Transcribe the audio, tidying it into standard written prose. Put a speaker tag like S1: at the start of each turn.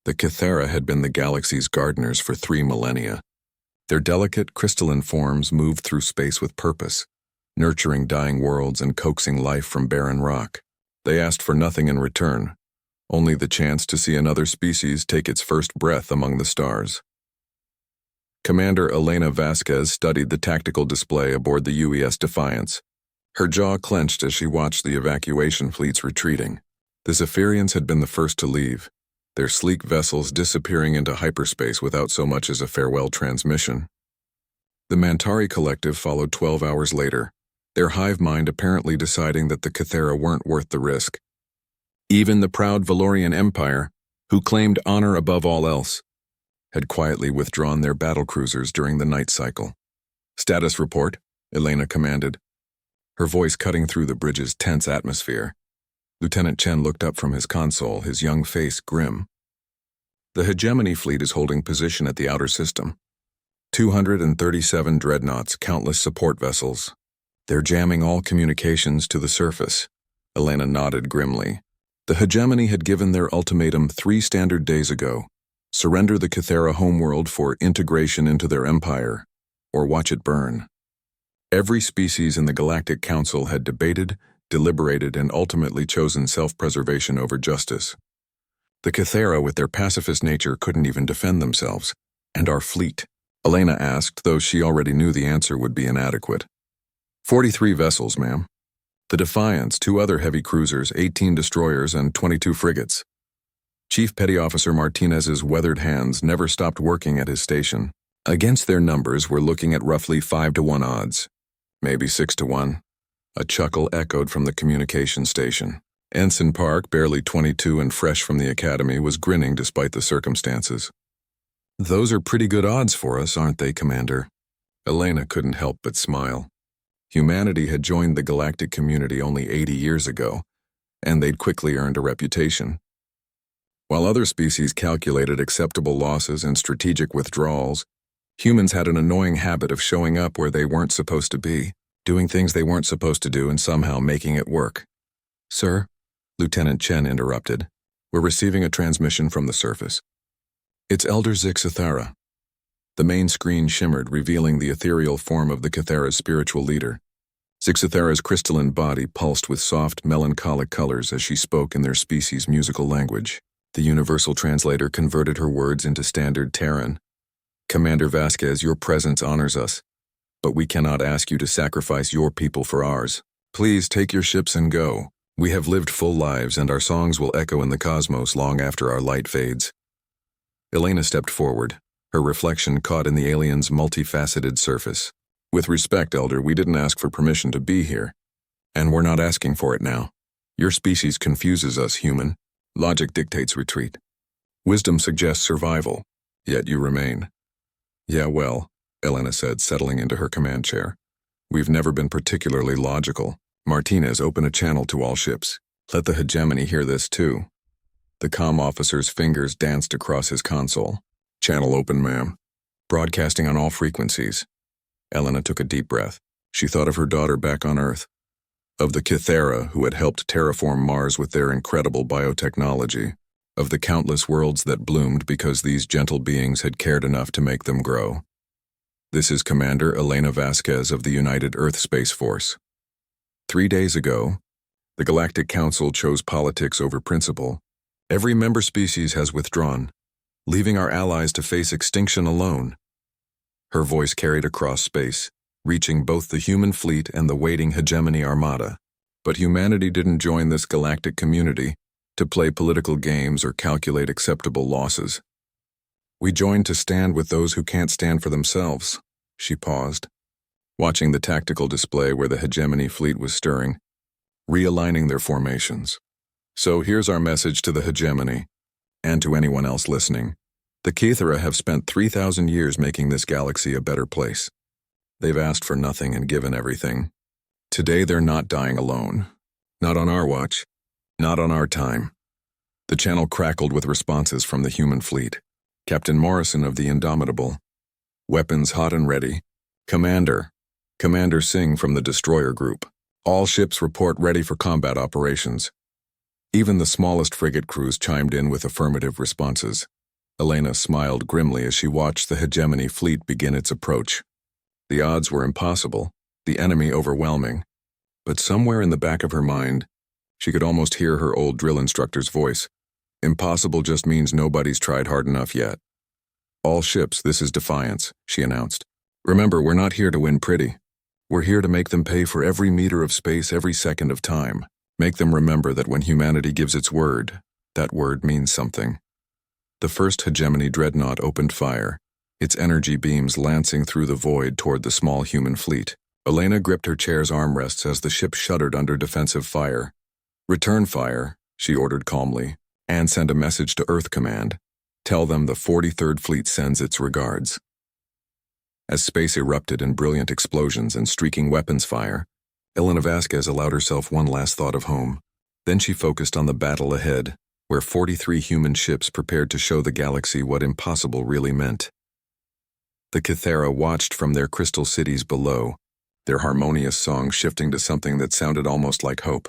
S1: The Kythera had been the galaxy's gardeners for 3 millennia. Their delicate, crystalline forms moved through space with purpose, nurturing dying worlds and coaxing life from barren rock. They asked for nothing in return, only the chance to see another species take its first breath among the stars. Commander Elena Vasquez studied the tactical display aboard the UES Defiance. Her jaw clenched as she watched the evacuation fleets retreating. The Zephyrians had been the first to leave, their sleek vessels disappearing into hyperspace without so much as a farewell transmission. The Mantari Collective followed 12 hours later, their hive mind apparently deciding that the Kythera weren't worth the risk. Even the proud Valorian Empire, who claimed honor above all else, had quietly withdrawn their battlecruisers during the night cycle. "Status report," Elena commanded, her voice cutting through the bridge's tense atmosphere. Lieutenant Chen looked up from his console, his young face grim. "The Hegemony fleet is holding position at the outer system. 237 dreadnoughts, countless support vessels. They're jamming all communications to the surface." Elena nodded grimly. The Hegemony had given their ultimatum 3 standard days ago: surrender the Kythera homeworld for integration into their empire, or watch it burn. Every species in the Galactic Council had debated, deliberated, and ultimately chosen self-preservation over justice. The Kythera, with their pacifist nature, couldn't even defend themselves. "And our fleet?" Elena asked, though she already knew the answer would be inadequate. 43 vessels, ma'am. The Defiance, 2 other heavy cruisers, 18 destroyers, and 22 frigates. Chief Petty Officer Martinez's weathered hands never stopped working at his station. Against their numbers, we're looking at roughly 5-to-1 odds. Maybe 6-to-1. A chuckle echoed from the communication station. Ensign Park, barely 22 and fresh from the academy, was grinning despite the circumstances. "Those are pretty good odds for us, aren't they, Commander?" Elena couldn't help but smile. Humanity had joined the galactic community only 80 years ago, and they'd quickly earned a reputation. While other species calculated acceptable losses and strategic withdrawals, humans had an annoying habit of showing up where they weren't supposed to be, doing things they weren't supposed to do and somehow making it work. "Sir," Lieutenant Chen interrupted, "we're receiving a transmission from the surface. It's Elder Zixithara." The main screen shimmered, revealing the ethereal form of the Kythera's spiritual leader. Zixithara's crystalline body pulsed with soft, melancholic colors as she spoke in their species' musical language. The universal translator converted her words into standard Terran. "Commander Vasquez, your presence honors us, but we cannot ask you to sacrifice your people for ours. Please take your ships and go. We have lived full lives, and our songs will echo in the cosmos long after our light fades." Elena stepped forward, her reflection caught in the alien's multifaceted surface. "With respect, Elder, we didn't ask for permission to be here, and we're not asking for it now. Your species confuses us, human. Logic dictates retreat. Wisdom suggests survival, yet you remain." "Yeah, well," Elena said, settling into her command chair. "We've never been particularly logical. Martinez, open a channel to all ships. Let the Hegemony hear this too." The comm officer's fingers danced across his console. "Channel open, ma'am. Broadcasting on all frequencies." Elena took a deep breath. She thought of her daughter back on Earth, of the Kythera who had helped terraform Mars with their incredible biotechnology, of the countless worlds that bloomed because these gentle beings had cared enough to make them grow. "This is Commander Elena Vasquez of the United Earth Space Force. 3 days ago, the Galactic Council chose politics over principle. Every member species has withdrawn, leaving our allies to face extinction alone." Her voice carried across space, reaching both the human fleet and the waiting Hegemony armada. But humanity didn't join this galactic community to play political games or calculate acceptable losses. "We joined to stand with those who can't stand for themselves." She paused, watching the tactical display where the Hegemony fleet was stirring, realigning their formations. "So here's our message to the Hegemony, and to anyone else listening. The Kythera have spent 3,000 years making this galaxy a better place. They've asked for nothing and given everything. Today they're not dying alone. Not on our watch. Not on our time." The channel crackled with responses from the human fleet. Captain Morrison of the Indomitable. "Weapons hot and ready. Commander." Commander Singh from the destroyer group. "All ships report ready for combat operations." Even the smallest frigate crews chimed in with affirmative responses. Elena smiled grimly as she watched the hegemony fleet begin its approach. The odds were impossible, the enemy overwhelming, but somewhere in the back of her mind, she could almost hear her old drill instructor's voice. Impossible just means nobody's tried hard enough yet. All ships, this is Defiance, she announced. Remember, we're not here to win pretty. We're here to make them pay for every meter of space, every second of time. Make them remember that when humanity gives its word, that word means something. The first hegemony dreadnought opened fire, its energy beams lancing through the void toward the small human fleet. Elena gripped her chair's armrests as the ship shuddered under defensive fire. Return fire, she ordered calmly, and send a message to Earth Command. Tell them the 43rd Fleet sends its regards. As space erupted in brilliant explosions and streaking weapons fire, Elena Vasquez allowed herself one last thought of home. Then she focused on the battle ahead, where 43 human ships prepared to show the galaxy what impossible really meant. The Kythera watched from their crystal cities below, their harmonious song shifting to something that sounded almost like hope.